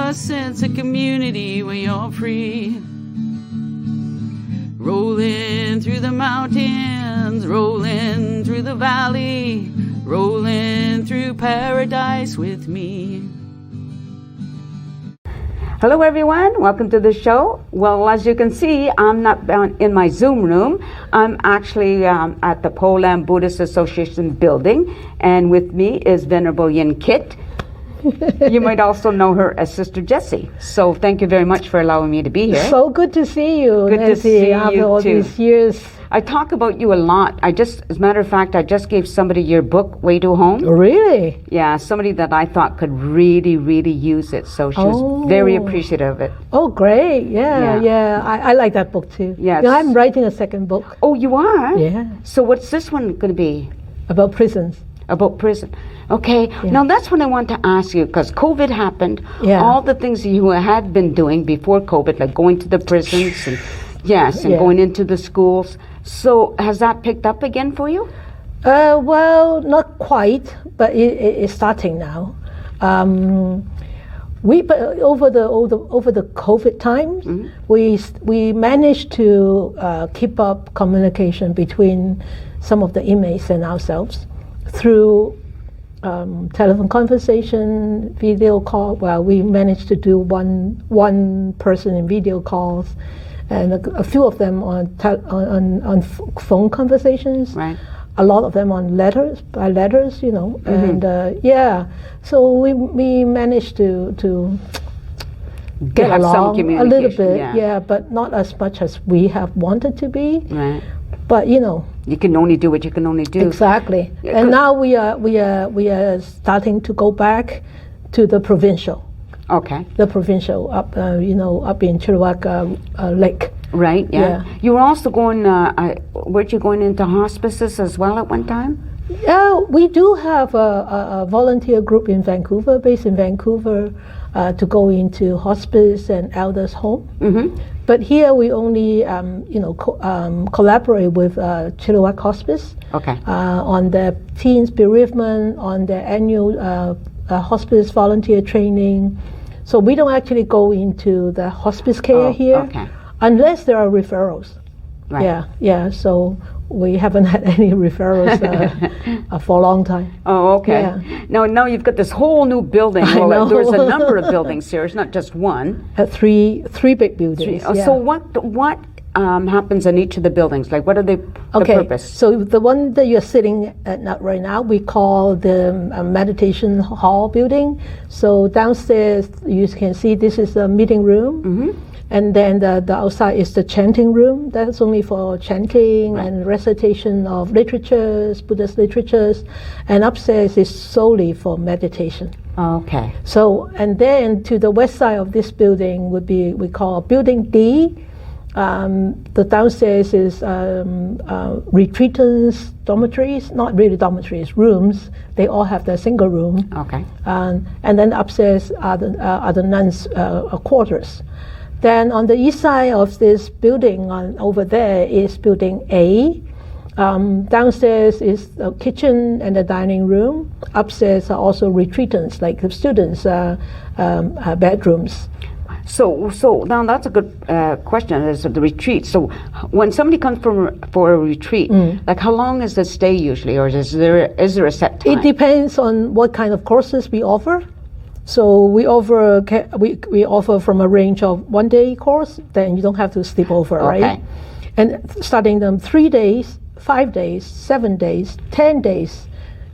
a sense of community where you're free. Rolling through the mountains, rolling through the valley, rolling through paradise with me. Hello everyone, welcome to the show. Well, as you can see, I'm not in my Zoom room. I'm actually at the Poland Buddhist Association building, and with me is Venerable Yin Kit. You might also know her as Sister Jessie. So thank you very much for allowing me to be here. So good to see you, Good Nancy, to see after you all too. these years. I talk about you a lot. As a matter of fact, I just gave somebody your book, Way to Home. Really? Yeah, somebody that I thought could really, really use it. So she was very appreciative of it. Oh, great. Yeah. I like that book too. Yes. You know, I'm writing a second book. Oh, you are? Yeah. So what's this one going to be? About prisons. About prison. Okay. Yeah. Now that's what I want to ask you, because COVID happened. Yeah. All the things you had been doing before COVID, like going to the prisons and going into the schools. So has that picked up again for you? Well, not quite, but it's starting now. Over the COVID times, we managed to keep up communication between some of the inmates and ourselves through telephone conversation, video call. Well, we managed to do one person in video calls, and a few of them on phone conversations. Right. A lot of them on letters, you know, and so we managed to get have some along a little communication, bit, but not as much as we have wanted to be. Right. But you know, you can only do what you can only do. exactly. Yeah, and now we are starting to go back to the provincial. Okay. The provincial up in Chilliwack Lake. Right. Yeah. Yeah. You were also going. Weren't you going into hospices as well at one time? Yeah, we do have a volunteer group in Vancouver, based in Vancouver, to go into hospice and elders' home. Mm-hmm. But here we only, collaborate with Chilliwack Hospice. Okay. On the teens bereavement, on the annual hospice volunteer training. So we don't actually go into the hospice care here, okay. unless there are referrals. Right. Yeah. So we haven't had any referrals for a long time. Oh, okay. Yeah. Now you've got this whole new building. I Well, know. there's a number of buildings here. It's not just one. Three big buildings. Yeah. So what happens in each of the buildings? Like, what are the purpose? So the one that you're sitting at right now, we call the meditation hall building. So downstairs, you can see this is a meeting room. Mm-hmm. And then the outside is the chanting room. That's only for chanting and recitation of literatures, Buddhist literatures. And upstairs is solely for meditation. Okay. So, and then to the west side of this building would be, we call Building D. The downstairs is retreatants, dormitories, not really dormitories, rooms. They all have their single room. Okay. And then upstairs are the nuns' quarters. Then on the east side of this building, over there is Building A. Downstairs is the kitchen and the dining room. Upstairs are also retreatants, like the students' bedrooms. So now that's a good question. Is the retreat? So when somebody comes for a retreat, like how long is the stay usually, or is there a set time? It depends on what kind of courses we offer. So we offer from a range of 1 day course, then you don't have to sleep over, right? And starting them 3 days, 5 days, 7 days, 10 days.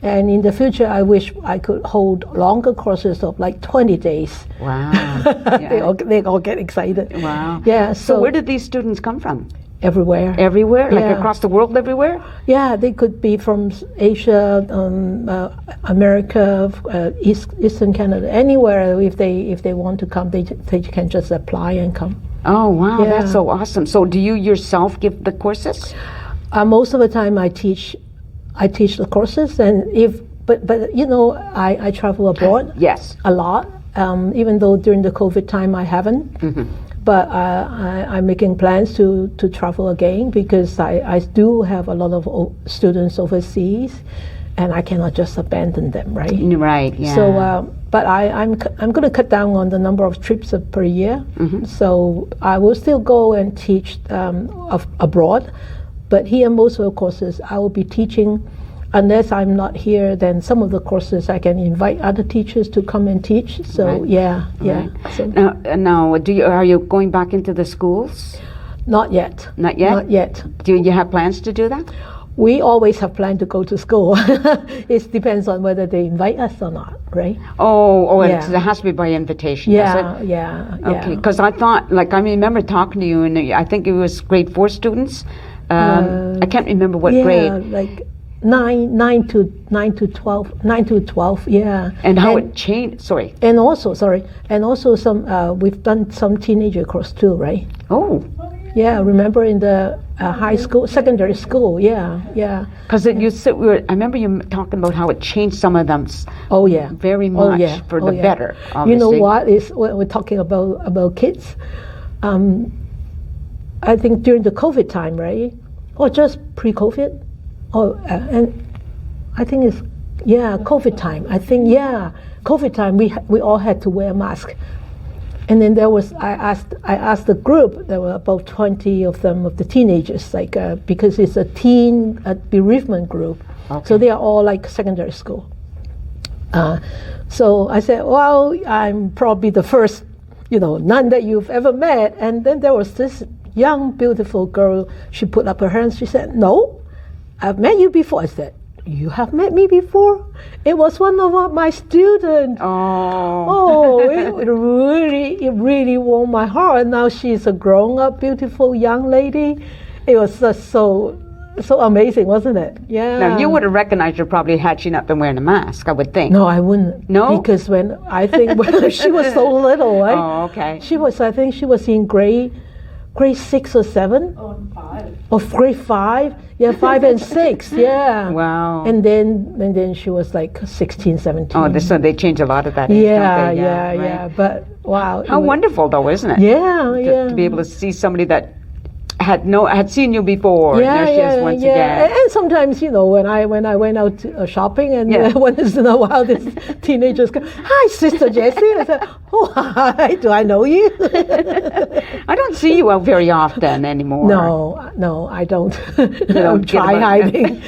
And in the future, I wish I could hold longer courses of like 20 days. Wow. Yeah. they all get excited. Wow. Yeah. So where did these students come from? Everywhere. Everywhere? Like Yeah. across the world everywhere? Yeah, they could be from Asia, America, Eastern Canada, anywhere. If they want to come, they can just apply and come. Oh, wow, Yeah. that's so awesome. So do you yourself give the courses? Most of the time I teach the courses, and but you know, I travel abroad. Yes. A lot, even though during the COVID time I haven't. Mm-hmm. But I'm making plans to travel again, because I do have a lot of students overseas, and I cannot just abandon them, right? Right. Yeah. So, but I'm going to cut down on the number of trips per year. So I will still go and teach abroad, but here most of the courses I will be teaching. Unless I'm not here, then some of the courses I can invite other teachers to come and teach. So yeah. So now, are you going back into the schools? Not yet. Not yet. Not yet. Do you have plans to do that? We always have planned to go to school. It depends on whether they invite us or not, right? It has to be by invitation. Yeah. Okay, because I thought, I remember talking to you, and I think it was grade 4 students. I can't remember what grade. Like 9 to 12, yeah. And how it changed, sorry. And also some, we've done some teenager course too, right? Oh. Yeah, remember in the high school, secondary school, yeah. Because I remember you talking about how it changed some of them. Oh yeah. Very much for the better, obviously. You know what is, when we're talking about kids, I think during the COVID time, right? Or just pre-COVID? And I think it's COVID time. I think COVID time we all had to wear a mask, and then I asked the group. There were about 20 of them, of the teenagers, because it's a bereavement group, so they are all like secondary school. So I said, well, I'm probably the first, nun that you've ever met. And then there was this young, beautiful girl. She put up her hands. She said, no. I've met you before. I said, you have met me before? It was one of my students. It really warmed my heart. And now she's a grown-up, beautiful young lady. It was just so amazing, wasn't it? Yeah. Now, you would have recognized her probably had she not been wearing a mask, I would think. No, I wouldn't. No? Because when she was so little, right? Oh, okay. I think she was in grade 6 or 7. Oh, 5. Or grade 5. Yeah, 5 and 6, yeah. Wow. And then she was like 16, 17. Oh, so they change a lot of that age, don't they? Yeah. But wow. How wonderful, though, isn't it? Yeah. To be able to see somebody that had seen you before. There she is once again. And sometimes, when I went out shopping, and once in a while, this teenagers go, "Hi, Sister Jessie." I said, "Oh, hi. Do I know you?" I don't see you out very often anymore. No, I don't. I'm try hiding.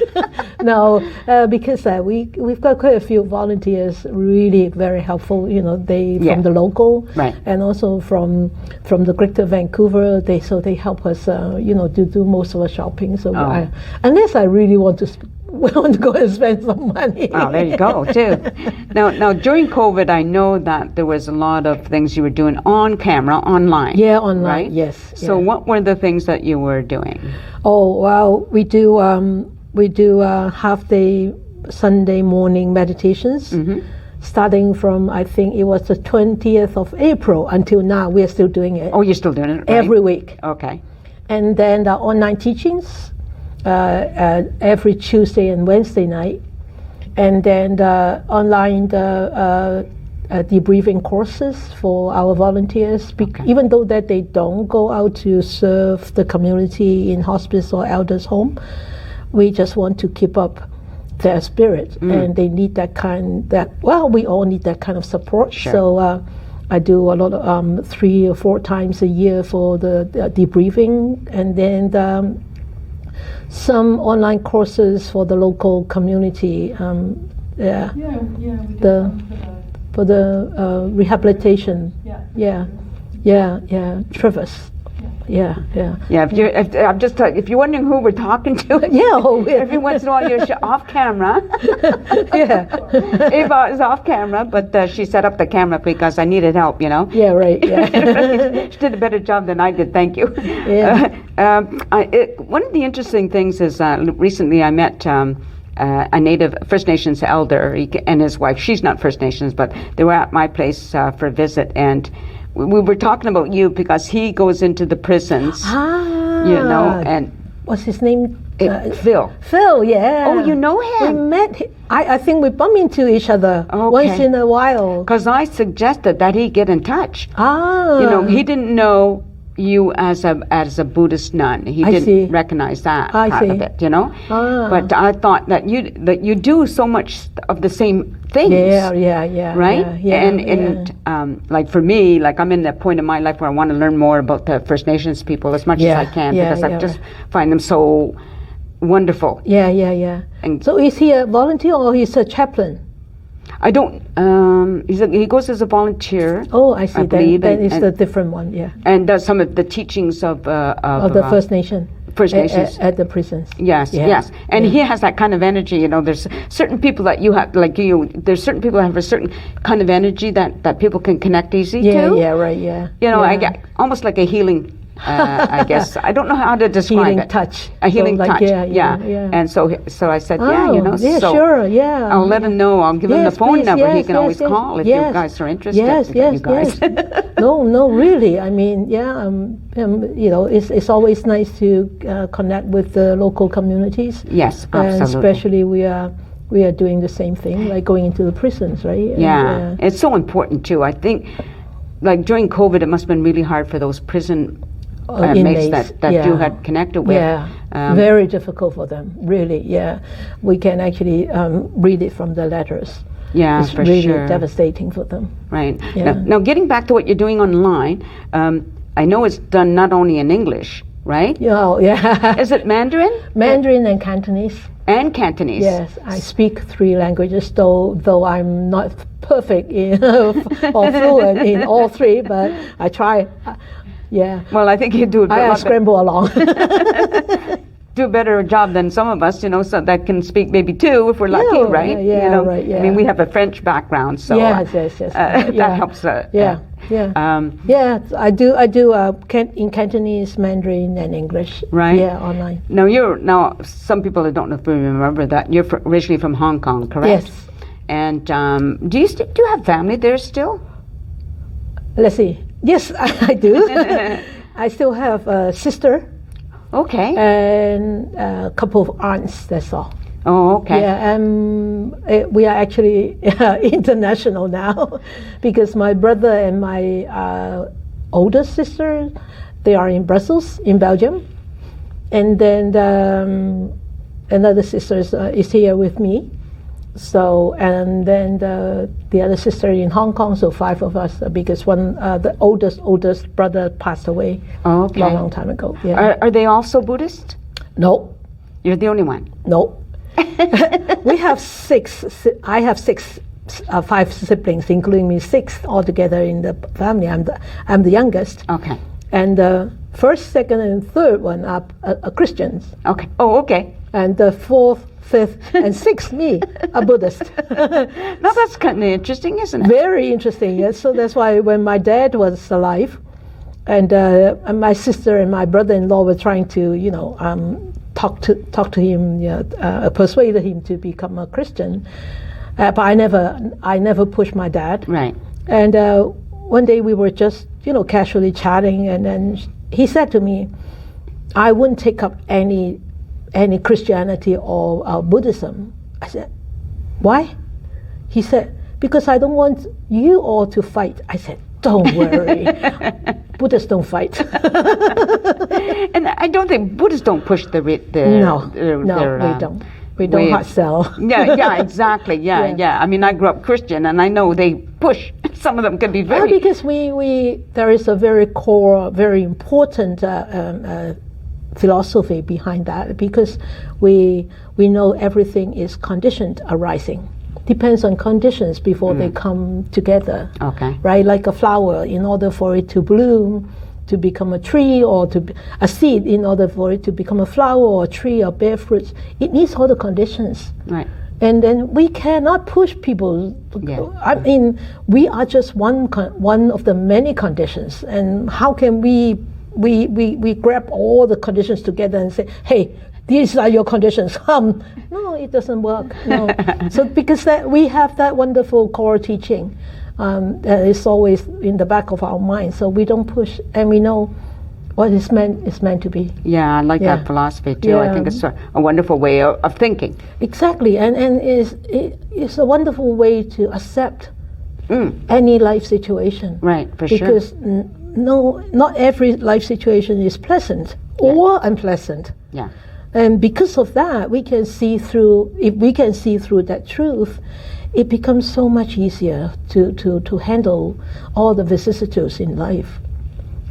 No, because we've got quite a few volunteers, really very helpful. They from the local, right, and also from the Greater Vancouver. They help us. To do most of the shopping. So unless I really want to go and spend some money. Oh, there you go, too. Now, during COVID, I know that there was a lot of things you were doing on camera, online. Yeah, online, right? yes. So what were the things that you were doing? Oh, well, we do half-day Sunday morning meditations. Starting from, I think it was the 20th of April until now. We're still doing it. Oh, you're still doing it, right? Every week. Okay. And then the online teachings every Tuesday and Wednesday night. And then the online debriefing courses for our volunteers. Even though that they don't go out to serve the community in hospice or elders' home, we just want to keep up their spirit, and they need we all need that kind of support. Sure. So I do a lot of 3 or 4 times a year for the debriefing, and then some online courses for the local community. We did for the rehabilitation. Travis. Yeah. If you're wondering who we're talking to, every once in a while you're off camera. Eva is off camera, but she set up the camera because I needed help, Yeah, right. Yeah. She did a better job than I did. Thank you. Yeah. One of the interesting things is recently I met a native First Nations elder and his wife. She's not First Nations, but they were at my place for a visit, and we were talking about you because he goes into the prisons, and what's his name? Phil. Phil, yeah. Oh, you know him? We met him. I think we bump into each other once in a while. Because I suggested that he get in touch. Ah. He didn't know you as a Buddhist nun. He I didn't see. recognize that I part see. of it, you know. Ah. But I thought that you do so much of the same things. Yeah. Right? Yeah. And like for me, like I'm in that point in my life where I want to learn more about the First Nations people as much as I can because I just find them so wonderful. Yeah. And So is he a volunteer or he's a chaplain? I don't. He goes as a volunteer. Oh, I see. believe, then it's and a different one. Yeah. and does some of the teachings of The First Nation. First Nations. At the prisons. Yes, Yeah. yes. And he has that kind of energy, you know. There's certain people that you have, like you, there's certain people that have a certain kind of energy that people can connect easy to. Yeah, right, yeah. You know, yeah. I get almost like a healing, I guess. I don't know how to describe Healing it. touch. A healing So, like, touch, yeah. And so I said, Oh, you know. yeah, so sure, yeah. I'll let him know. I'll give him the Yes, phone please, number. He yes, can yes, always yes, call if yes. you guys are interested. Yes. you guys. No, really. I mean, you know, it's always nice to connect with the local communities. Yes, And absolutely. especially we are doing the same thing, like going into the prisons, right? And, Yeah, it's so important too. I think, like during COVID, it must have been really hard for those prison inmates that you had connected with. Yeah, very difficult for them, really. Yeah, we can actually read it from the letters. Yeah, It's for really sure. devastating for them. Right. Yeah. Now, getting back to what you're doing online, I know it's done not only in English, right? Yeah. Is it Mandarin? Mandarin and Cantonese. And Cantonese. Yes, I speak 3 languages, though I'm not perfect in or fluent in all 3, but I try. Yeah. Well, I think you do I scramble along. do a better job than some of us, you know, so that can speak maybe 2 if we're lucky, Yeah, right? yeah, you know? right, yeah. I mean, we have a French background, so yes. that helps. Yeah. Yeah, I do in Cantonese, Mandarin, and English. Right. Yeah, online. Now some people don't know if you remember that you're originally from Hong Kong, correct? Yes. And do you have family there still? Let's see. Yes, I do. I still have a sister Okay. and a couple of aunts. That's all. Oh, okay. Yeah, we are actually international now because my brother and my older sister, they are in Brussels, in Belgium, and then another sister is here with me. So, and then the other sister in Hong Kong. So 5 of us because the oldest brother passed away Okay. long time ago. Yeah. Are they also Buddhist? No. You're the only one. No. We have 6. I have 5 siblings, including me, 6 altogether in the family. I'm the youngest. Okay. And the first, second, and third one are Christians. Okay. Oh, okay. And the 4th, 5th, and 6th, me, are Buddhist. Now that's kind of interesting, isn't it? Very interesting. Yes. So that's why when my dad was alive, and my sister and my brother-in-law were trying to, talk to him, persuaded him to become a Christian. But I never pushed my dad. Right. And one day we were just, casually chatting, and then he said to me, "I wouldn't take up any Christianity or Buddhism." I said, "Why?" He said, "Because I don't want you all to fight." I said, "Don't worry, Buddhists don't fight." And I don't think Buddhists don't push the No, we don't. We don't hard sell. Yeah, exactly. Yeah. I mean, I grew up Christian, and I know they push. Some of them can be very. Because there is a very core, very important philosophy behind that. Because we know everything is conditioned arising. Depends on conditions before they come together. Okay. Right, like a flower, in order for it to bloom, to become a tree, or a seed, in order for it to become a flower or a tree or bear fruits, it needs all the conditions. Right. And then we cannot push people. Yeah. I mean, we are just one of the many conditions. And how can we grab all the conditions together and say, "Hey, these are your conditions. No, it doesn't work. No. So because we have that wonderful core teaching that is always in the back of our mind. So we don't push, and we know what is meant to be. Yeah, I like Yeah. that philosophy too. I think it's a wonderful way of thinking. Exactly, and it's a wonderful way to accept any life situation. Right, for sure. Because not every life situation is pleasant or unpleasant. Yeah. And because of that, we can see through. If we can see through that truth, it becomes so much easier to handle all the vicissitudes in life,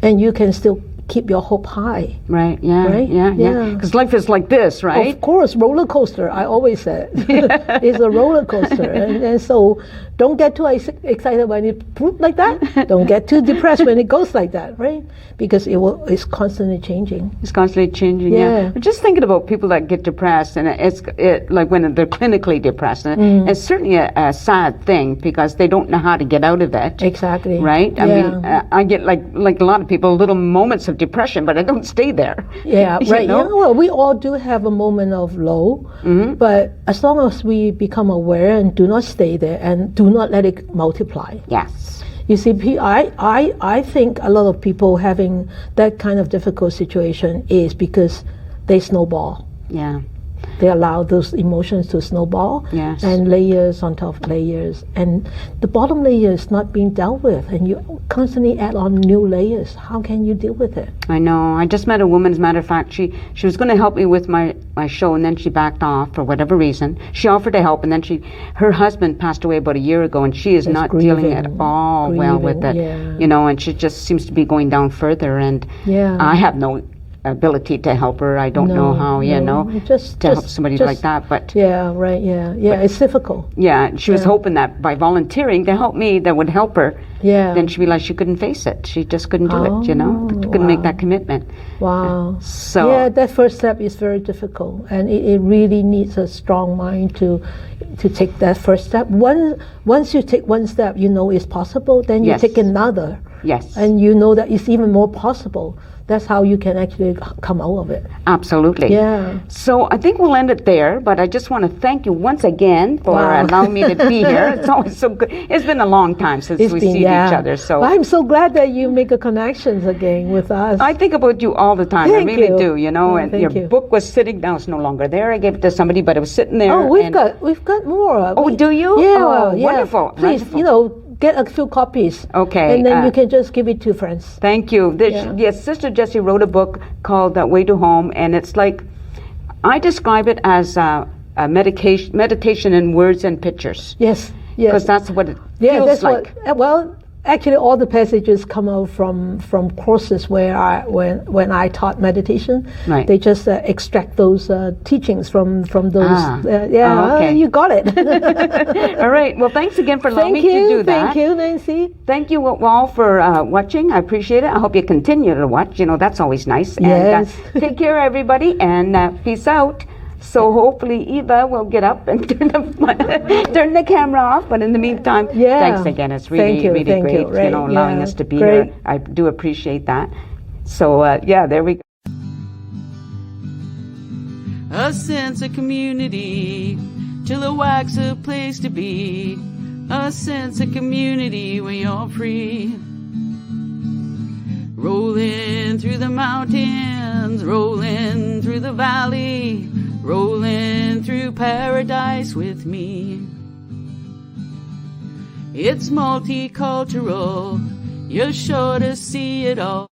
and you can still keep your hope high. Right. Yeah. Right? Yeah. Yeah. Because life is like this, right? Of course, roller coaster. I always said it's a roller coaster, and so don't get too excited when it poops like that. Don't get too depressed when it goes like that, right? Because it's constantly changing. It's constantly changing. Yeah. But just thinking about people that get depressed, and it's like when they're clinically depressed, and it's certainly a sad thing because they don't know how to get out of it. Exactly. Right. I mean, I get like a lot of people, little moments of depression, but I don't stay there. Yeah. Right. know? Yeah, well, we all do have a moment of low, but as long as we become aware and do not stay there and do not let it multiply. Yes. You see, I think a lot of people having that kind of difficult situation is because they snowball. Yeah. They allow those emotions to snowball, Yes. and layers on top of layers. And the bottom layer is not being dealt with, and you constantly add on new layers. How can you deal with it? I know. I just met a woman, as a matter of fact. She was going to help me with my show, and then she backed off for whatever reason. She offered to help, and then her husband passed away about a year ago, and she is not dealing at all well with it. Yeah. You know, and she just seems to be going down further, and I have no ability to help her. I don't know how, to help somebody like that. But it's difficult. Yeah, she was hoping that by volunteering to help me, that would help her. Yeah. Then she realized she couldn't face it. She just couldn't do it, couldn't make that commitment. Wow. So that first step is very difficult, and it really needs a strong mind to take that first step. Once you take one step, you know it's possible, then you take another. Yes. And you know that it's even more possible. That's how you can actually come out of it. Absolutely. Yeah. So I think we'll end it there, but I just want to thank you once again for allowing me to be here. It's always so good. It's been a long time since we see each other. So well, I'm so glad that you make a connections again with us. I think about you all the time. Thank I really you. do, and thank your you. book was sitting, now it's no longer there. I gave it to somebody, but it was sitting there. Oh, we've got more. Oh, do you? Yeah. Oh, wonderful. Please, wonderful. Get a few copies. Okay. And then you can just give it to friends. Thank you. Yes, Sister Jessie wrote a book called Way to Home, and it's like, I describe it as a meditation in words and pictures. Yes. Because that's what it feels like. Actually, all the passages come out from courses where when I taught meditation. Right. They just extract those teachings from those. Okay. You got it. All right. Well, thanks again for allowing me to do that. Thank you, Nancy. Thank you all for watching. I appreciate it. I hope you continue to watch. That's always nice. Yes. And take care, everybody, and peace out. So hopefully Eva will get up and turn the camera off. But in the meantime, thanks again. It's really, really great, allowing us to be here. I do appreciate that. So there we go. A sense of community, Chilliwack's a place to be. A sense of community where you're free. Rolling through the mountains, rolling through the valley, rolling through paradise with me. It's multicultural, you're sure to see it all.